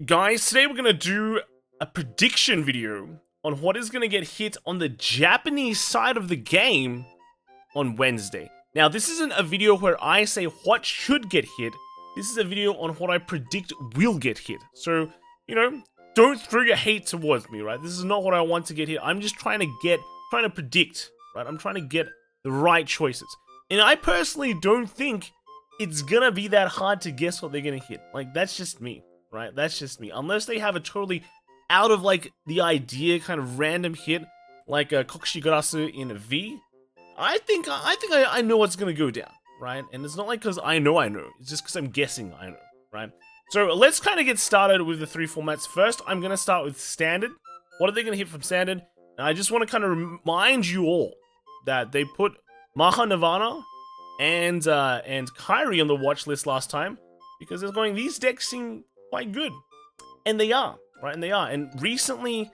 Guys, today we're gonna do a prediction video on what is gonna get hit on the Japanese side of the game on Wednesday. Now, this isn't a video where I say what should get hit. This is a video on what I predict will get hit. So, don't throw your hate towards me, right? This is not what I want to get hit. I'm just trying to predict, right? I'm trying to get the right choices. And I personally don't think it's gonna be that hard to guess what they're gonna hit. Like, that's just me. Right, that's just me. Unless they have a totally out of the idea kind of random hit, like Kokushigarasu in V. I think I know what's gonna go down, right? And it's not like because I know. It's just because I'm guessing I know, right? So let's kind of get started with the three formats. First, I'm gonna start with standard. What are they gonna hit from standard? And I just want to kind of remind you all that they put Maha Nirvana and Kairi on the watch list last time because they're going, these decks seem quite good, and they are, right? And they are. And recently,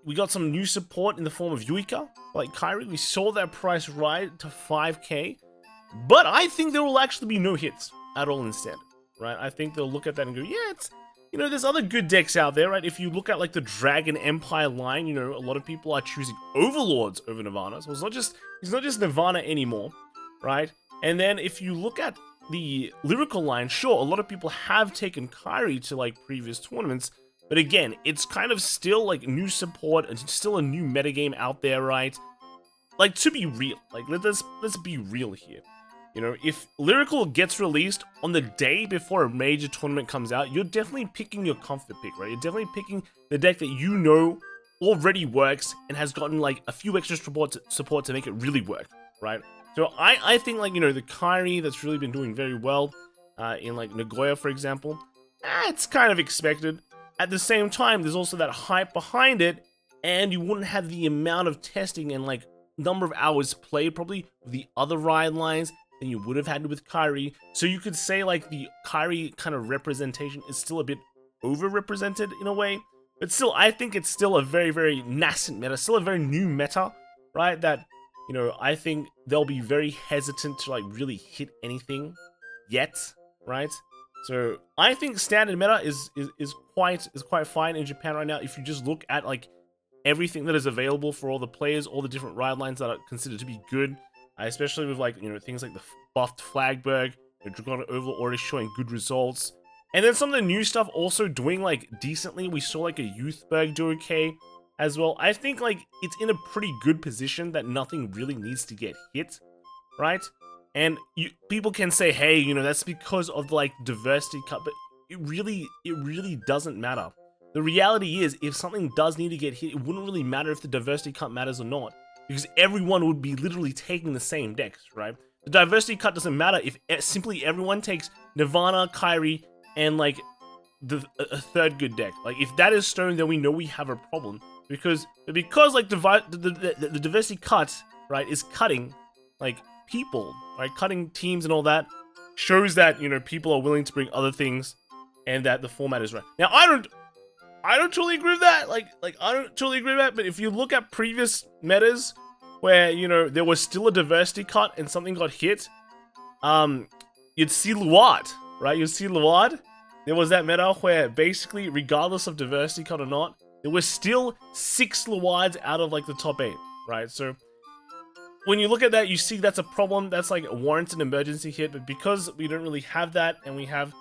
we got some new support in the form of Yuika, like Kairi. We saw that price rise to 5k, but I think there will actually be no hits at all in standard, right? I think they'll look at that and go, yeah, it's, there's other good decks out there, right? If you look at like the Dragon Empire line, a lot of people are choosing Overlords over Nirvana, so it's not just Nirvana anymore, right? And then if you look at the lyrical line, sure, a lot of people have taken Kairi to previous tournaments, but again, it's kind of still new support and still a new metagame out there, right? To be real, let's be real here. If lyrical gets released on the day before a major tournament comes out, you're definitely picking your comfort pick, right? You're definitely picking the deck that already works and has gotten a few extra support to make it really work, right? So I think the Kairi that's really been doing very well in Nagoya, for example, it's kind of expected. At the same time, there's also that hype behind it, and you wouldn't have the amount of testing and number of hours played probably with the other ride lines than you would have had with Kairi. So you could say the Kairi kind of representation is still a bit overrepresented in a way, but still I think it's still a very, very nascent meta, still a very new meta, right? That I think they'll be very hesitant to really hit anything yet, right? So I think standard meta is quite fine in Japan right now. If you just look at everything that is available for all the players, all the different ride lines that are considered to be good, especially with things like the buffed Flagberg, Dragonic Overlord already showing good results, and then some of the new stuff also doing decently. We saw a Youthberg do okay as well. I think it's in a pretty good position that nothing really needs to get hit, right? And people can say, hey, that's because of diversity cut, but it really doesn't matter. The reality is, if something does need to get hit, it wouldn't really matter if the diversity cut matters or not, because everyone would be literally taking the same decks, right? The diversity cut doesn't matter if simply everyone takes Nirvana, Kairi, and a third good deck. If that is stone, then we know we have a problem. Because the diversity cut, right, is cutting people, right, cutting teams and all that, shows that people are willing to bring other things, and that the format is right. Now I don't totally agree with that. I don't totally agree with that. But if you look at previous metas where there was still a diversity cut and something got hit, you'd see Luad, right? You'd see Luad. There was that meta where basically, regardless of diversity cut or not, there were still 6 Luads out of the top 8, right? So when you look at that, you see that's a problem. That's warrants an emergency hit. But because we don't really have that, and we have,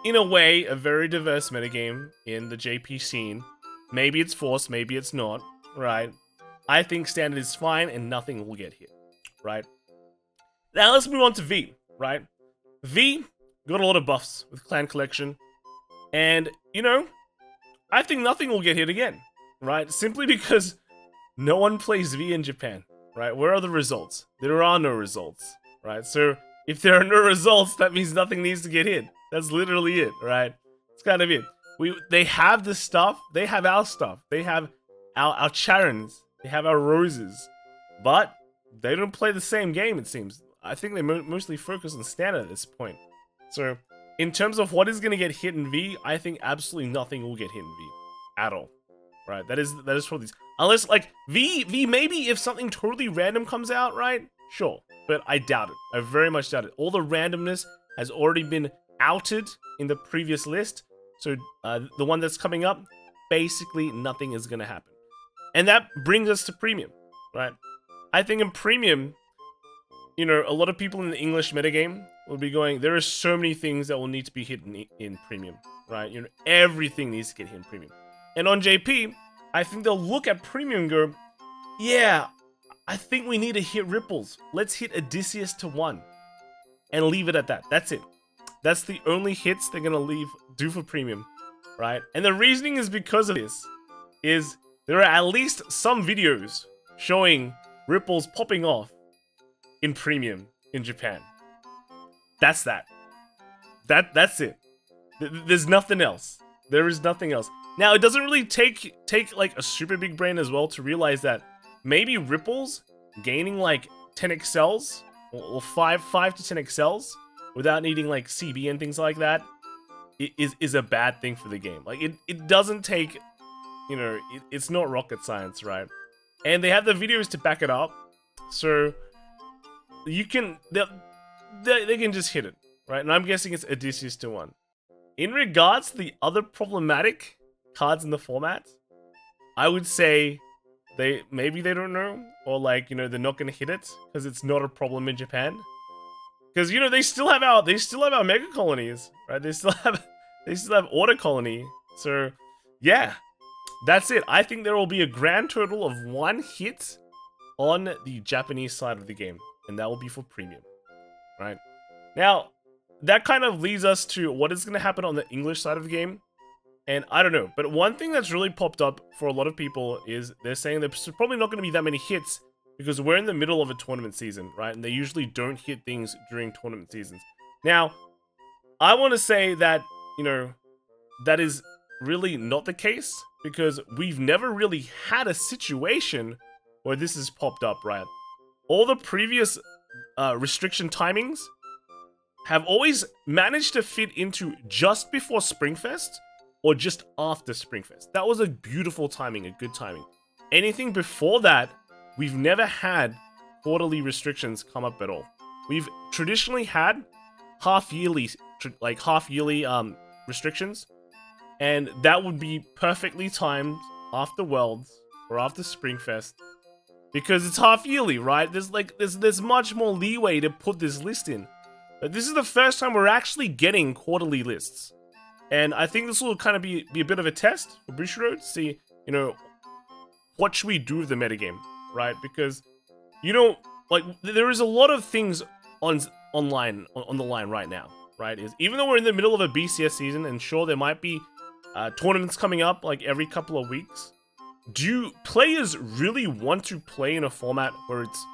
in a way, a very diverse metagame in the JP scene, maybe it's forced, maybe it's not, right? I think standard is fine and nothing will get hit, right? Now let's move on to V, right? V got a lot of buffs with Clan Collection, and I think nothing will get hit again, right? Simply because no one plays V in Japan, right? Where are the results? There are no results, right? So if there are no results, that means nothing needs to get hit. That's literally it, right? It's kind of it. They have the stuff. They have our stuff. They have our Charons. They have our Roses. But they don't play the same game, it seems. I think they mostly focus on standard at this point. So in terms of what is going to get hit in V, I think absolutely nothing will get hit in V at all, right? That is for these, unless V maybe if something totally random comes out, right? Sure, but I doubt it. I very much doubt it. All the randomness has already been outed in the previous list, so the one that's coming up, basically nothing is gonna happen. And that brings us to premium, right? I think in premium, you know, a lot of people in the English metagame will be going, there are so many things that will need to be hit in premium, right? You know, everything needs to get hit in premium. And on JP, I think they'll look at premium and go, yeah, I think we need to hit ripples. Let's hit Odysseus to 1 and leave it at that. That's it. That's the only hits they're gonna do for premium, right? And the reasoning is because of this, is there are at least some videos showing ripples popping off in premium in Japan. That's that. That's it. There's nothing else. There is nothing else. Now, it doesn't really take like a super big brain as well to realize that maybe ripples gaining like 10 excels or 5 to 10 excels without needing like CB and things like that is a bad thing for the game. Like it doesn't take, you know, it's not rocket science, right? And they have the videos to back it up, so you can they can just hit it, right? And I'm guessing it's Odysseus to 1. In regards to the other problematic cards in the format, I would say maybe they don't know, or like, you know, they're not gonna hit it because it's not a problem in Japan. Because, you know, they still have our mega colonies, right? They still have Order Colony. So yeah, that's it. I think there will be a grand total of 1 hit on the Japanese side of the game, and that will be for premium, right? Now, that kind of leads us to what is going to happen on the English side of the game. And I don't know, but one thing that's really popped up for a lot of people is they're saying there's probably not going to be that many hits because we're in the middle of a tournament season, right? And they usually don't hit things during tournament seasons. Now, I want to say that, you know, that is really not the case because we've never really had a situation where this has popped up, right? All the previous restriction timings have always managed to fit into just before Springfest or just after Springfest. That was a beautiful timing, a good timing. Anything before that, we've never had quarterly restrictions come up at all. We've traditionally had half-yearly restrictions, and that would be perfectly timed after Worlds or after Springfest because it's half-yearly, right? There's much more leeway to put this list in. But this is the first time we're actually getting quarterly lists. And I think this will kind of be a bit of a test for Bushiroad to see, you know, what should we do with the metagame, right? Because, you know, like, there is a lot of things on the line right now, right? Even though we're in the middle of a BCS season, and sure, there might be tournaments coming up, like, every couple of weeks, do players really want to play in a format where it's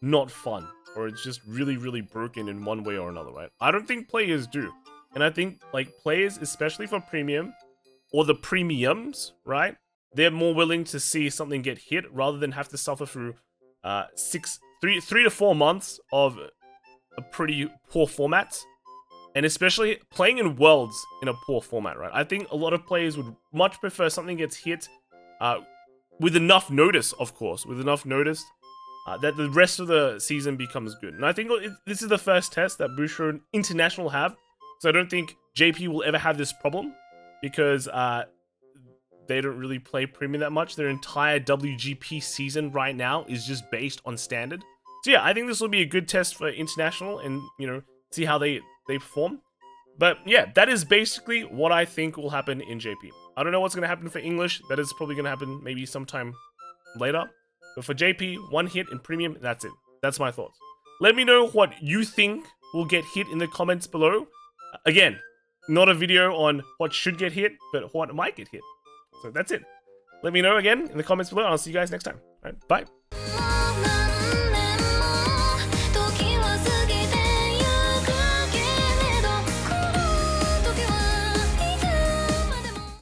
not fun? Or it's just really, really broken in one way or another, right? I don't think players do. And I think, like, players, especially for premium, or the premiums, right? They're more willing to see something get hit rather than have to suffer through 3 to 4 months of a pretty poor format. And especially playing in Worlds in a poor format, right? I think a lot of players would much prefer something gets hit with enough notice, of course, with enough notice that the rest of the season becomes good. And I think this is the first test that Bushiroad International have. So I don't think JP will ever have this problem because they don't really play premium that much. Their entire WGP season right now is just based on standard. So yeah, I think this will be a good test for International and, you know, see how they perform. But yeah, that is basically what I think will happen in JP. I don't know what's going to happen for English. That is probably going to happen maybe sometime later. But for JP, 1 hit in premium, that's it. That's my thoughts. Let me know what you think will get hit in the comments below. Again, not a video on what should get hit, but what might get hit. So that's it. Let me know again in the comments below, and I'll see you guys next time. All right, bye.